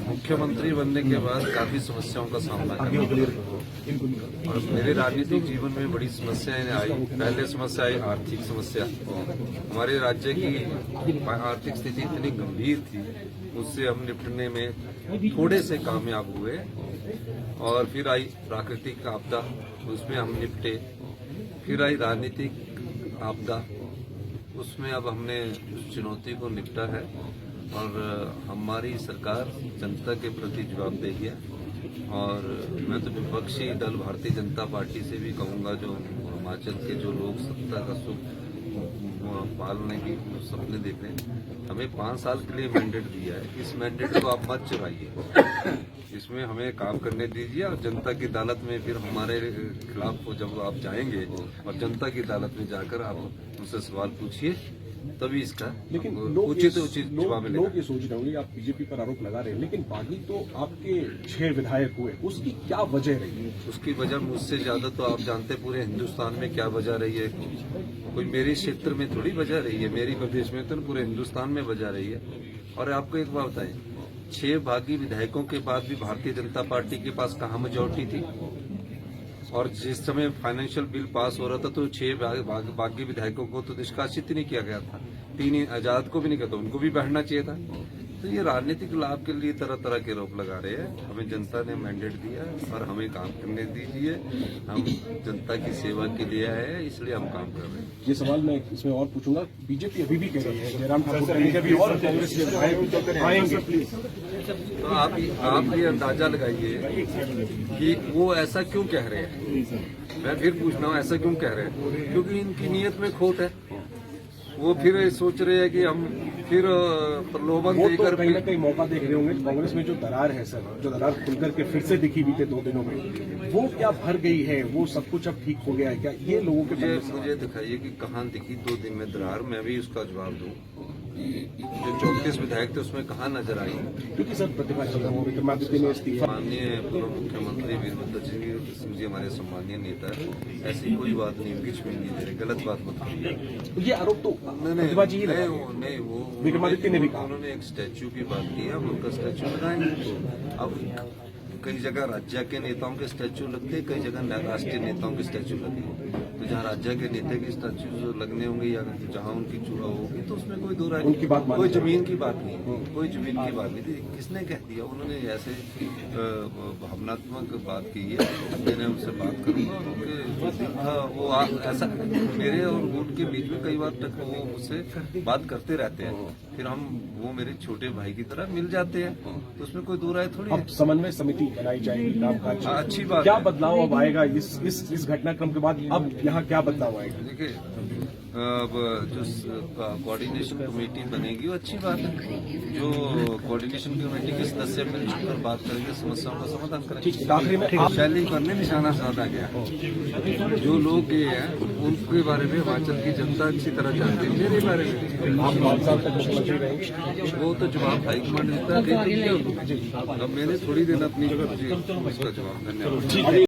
मुख्यमंत्री बनने के बाद काफी समस्याओं का सामना करना और मेरे राजनीतिक जीवन में बड़ी समस्याएं आई। पहले समस्या आई आर्थिक समस्या। हमारे राज्य की आर्थिक स्थिति इतनी गंभीर थी, उससे हम निपटने में थोड़े से कामयाब हुए। और फिर आई प्राकृतिक आपदा, उसमें हम निपटे। फिर आई राजनीतिक आपदा, उसमें अब हमने उस चुनौती को निपटा है और हमारी सरकार जनता के प्रति जवाबदेही है। और मैं तो विपक्षी दल भारतीय जनता पार्टी से भी कहूंगा, जो हिमाचल के जो लोग सत्ता का सुख पालने की सपने देख रहे हैं, हमें 5 साल के लिए मैंडेट दिया है। इस मैंडेट को आप मत चुराइए, इसमें हमें काम करने दीजिए। और जनता की अदालत में फिर हमारे खिलाफ जब आप जाएंगे और जनता की अदालत में जाकर आप उनसे सवाल पूछिए, तभी इसका लेकिन उचित जवाब मिलेगा। लोग ये सोच रहे होंगे, आप बीजेपी पर आरोप लगा रहे हैं, लेकिन बागी तो आपके 6 विधायक हुए, उसकी क्या वजह रही है? उसकी वजह मुझसे ज्यादा तो आप जानते पूरे हिंदुस्तान में क्या वजह रही है। कोई मेरे क्षेत्र में थोड़ी वजह रही है, मेरी प्रदेश में तो पूरे हिंदुस्तान में वजह रही है। और आपको एक बात बताएं, 6 बागी विधायकों के बाद भी भारतीय जनता पार्टी के पास कहाँ मेजॉरिटी थी? और जिस समय फाइनेंशियल बिल पास हो रहा था तो 6 बागी विधायकों को तो निष्कासित ही नहीं किया गया था। 3 आजाद को भी नहीं कहता, उनको भी बैठना चाहिए था। तो ये राजनीतिक लाभ के लिए तरह तरह के आरोप लगा रहे हैं। हमें जनता ने मैंडेट दिया और हमें काम करने दीजिए। हम जनता की सेवा के लिए आए हैं, इसलिए हम काम कर रहे हैं। ये सवाल मैं इसमें और पूछूंगा, बीजेपी अभी भी कह रही है जयराम ठाकुर भी और कांग्रेस के आएंगे, तो आप ये अंदाजा लगाइए कि वो ऐसा क्यों कह रहे हैं। मैं फिर पूछ रहा हूँ, ऐसा क्यों कह रहे हैं? क्योंकि इनकी नीयत में खोट है। वो फिर सोच रहे हैं कि हम फिर प्रलोभन देकर कहीं ना कहीं मौका देख रहे होंगे। कांग्रेस में जो दरार है सर, जो दरार खुलकर के फिर से दिखी बीते 2 दिनों में, वो क्या भर गई है? वो सब कुछ अब ठीक हो गया है क्या? ये लोगों के मुझे दिखाइए कि कहाँ दिखी 2 दिन में दरार। मैं भी उसका जवाब दूं। जो 34 विधायक थे उसमें कहाँ नजर आई? क्योंकि सर विक्रमादित्य ने इस्तीफा। माननीय पूर्व मुख्यमंत्री वीरभद्र सिंह जी हमारे सम्मानीय नेता, ऐसी कोई बात नहीं, बीच में नहीं दे रहे, गलत बात मत करिए। ये आरोप तो नहीं, वो विक्रमादित्य ने भी कहा। उन्होंने एक स्टैच्यू की बात की है, हम उनका स्टैच्यू लगाएंगे। अब कई जगह राज्य के नेताओं के स्टैच्यू लगते हैं, कई जगह राष्ट्रीय नेताओं के स्टैच्यू लगे। तो जहाँ राज्य के नेता के स्टैच्यू लगने होंगे या जहाँ उनकी चूड़ा होगी, तो उसमें कोई दो राय, कोई जमीन की बात नहीं, कोई जमीन की बात नहीं थी। किसने कह दिया? उन्होंने ऐसे भावनात्मक बात की है। मैंने उनसे बात करूंगा, उनके वो ऐसा मेरे और उनके बीच में कई बार तक वो मुझसे बात करते रहते हैं। फिर वो मेरे छोटे भाई की तरह मिल जाते हैं, तो उसमें कोई दो राय थोड़ी है। अब समन्वय समिति बनाई जाएगी, कामकाज अच्छी बात। क्या बदलाव अब आएगा इस घटनाक्रम के बाद? अब यहाँ क्या बदलाव आएगा? देखिए, अब जो कोऑर्डिनेशन कमेटी बनेगी वो अच्छी बात है। जो कोऑर्डिनेशन कमेटी के सदस्य मिलकर बात करेंगे, समस्याओं का समाधान करेंगे। आखिरी में शैली पर निशाना साधा गया। जो लोग गए हैं उनके बारे में हिमाचल की जनता अच्छी तरह जानती है। मेरे बारे में आप 5 साल तक मुख्यमंत्री रहेंगे, वो तो जवाब हाईकमान देता है। अब मैंने थोड़ी देर अपनी उसका जवाब। धन्यवाद।